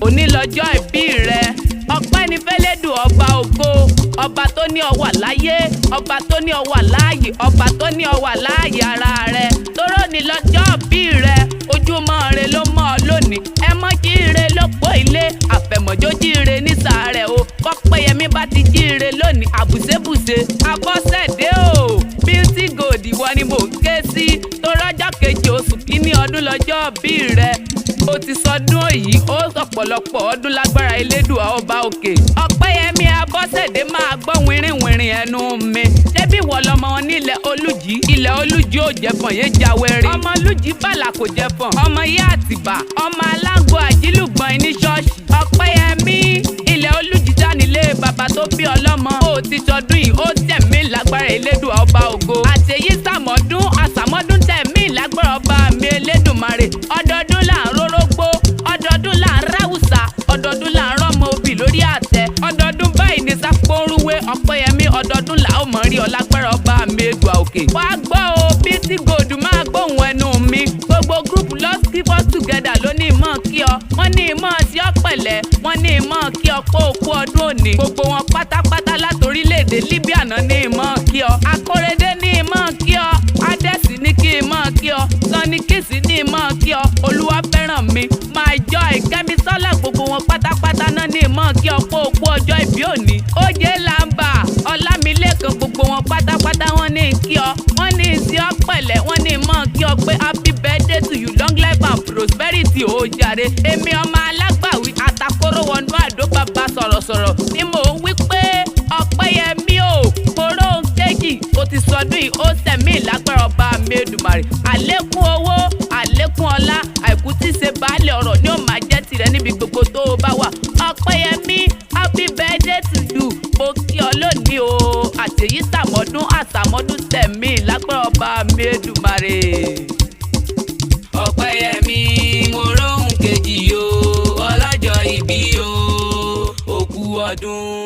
òní lọ́jọ́ ìbí rẹ. Ọpẹ́ ní fẹ́lẹ́dùn ọba ògo, ọba tó ní ó wà láyé, ọba tó ní ó wà láàyè, ọba tó ní ó wà láàyè ara rẹ. Tóró ní lọ́jọ́ ìbí rẹ, ojúmọ́ rẹ ló mọ́ ọ lónìí. Ẹ mọ́ jíire lópó ilé, àfẹ̀mọ́jó jíire ní sàárẹ̀ o. Opeyemi bá ti jíire lónìí, àbùsébùsé Abọ́sẹ̀dé o. Beauty Gold ìwọ ni mò ń ké sí. Torọ́jọ́ kejì oṣù kìíní ọdún lọ́jọ́ ìbí rẹ. O ti sọdún èyí, ó sọ̀pọ̀lọpọ̀ ọdún lágbára Elédùà ọba òkè. Opeyemi Abọ́sẹ̀dé máa gbọ́ wìrìwìrì ẹnu mi. Ṣébí ìwọ lọmọ wọn nílẹ̀ Olújì? Ilẹ̀ Olújì ò jẹ̀fọ̀n yé jáwérí. Ọmọ Olújì bàlà kò jẹ̀fọ̀n. Ọmọ yé Àtìbà, ọmọ aláǹgó àjílùgbọ̀n ní ṣọ́ọ̀ṣì. Opeyemi ilẹ̀ Olújì dánilé bàbá tó bí ọlọ́mọ. Ó ti sọdún yìí, ó tẹ̀mí lágbára Elédùà ọba ògo. Àṣeyí sàmọ́dún, àsàmọ́dún tẹ̀mí lágbára ọba mi Elédùmarè. Ọdọọdún là ń rórógbó, ọdọọdún là ń ráwùsà, ọdọọdún là ń rọ́mọ obì lórí àtẹ. Ọdọọdún báyìí ní sápórúwé Opeyemi, ọdọọdún là ó mọ̀ rí ọ lágbára ọba mi Èdùà òkè. Wá gbọ́ o, Beauty Gold máa gbóhùn ẹnu mi. Gbogbo group Let's Keep Us Together ló ní ìmọ̀ kí ọ. Wọ́n ní ìmọ̀ sí ọ pẹ̀lẹ́, wọ́n ní ìmọ̀ kí ọ pé òkú ọdún òní. Gbogbo wọn pátápátá látorílẹ̀-èdè Libya náà ní ìmọ̀ kí ọ. Akóredé ní ìmọ̀ kí ọ. Adẹ́sì ní kí ìmọ̀ kí ọ. Sanni Kìsì ní ìmọ̀ kí ọ. Olúwafẹ́ràn mi, My Joy, Kẹ́misọ́lá, gbogbo wọn pátápátá náà ní ìmọ̀ kí ọ pé òkú ọjọ́ ìbí òní. Ójé Làmbà, Ọlámilékan, gbogbo wọn pátápátá wọ́n ní kí ọ. Wọ́n ní ìsí ọ pẹ̀lẹ́, wọ́n ní ìmọ̀ kí ọ pé happy birthday to you, long life and prosperity ó jàre. Èmi ọmọ Alágbàwí àtàkóró wọnú àdó bàbá sọ̀rọ̀sọ̀rọ̀ ni mò ń wí pé Opeyemi o, Morohunkeji, o ti sọdún yìí, ó tẹ̀mí lágbára ọba mi Èdùmàrè. Àlékún owó, àlékún ọlá, àìkú tí ṣe baálé ọ̀rọ̀ ni ó máa jẹ́ tirẹ̀ níbi gbogbo tó o bá wà. Opeyemi, happy birthday to you. Mo kí ọ lónìí o, àṣeyí sàmọ́dún àsàmọ́dún tẹ̀mí lágbára ọba mi Èdùmàrè. Opeyemi Morohunkeji o, ọlọ́jọ́ ìbí o, òkú ọdún.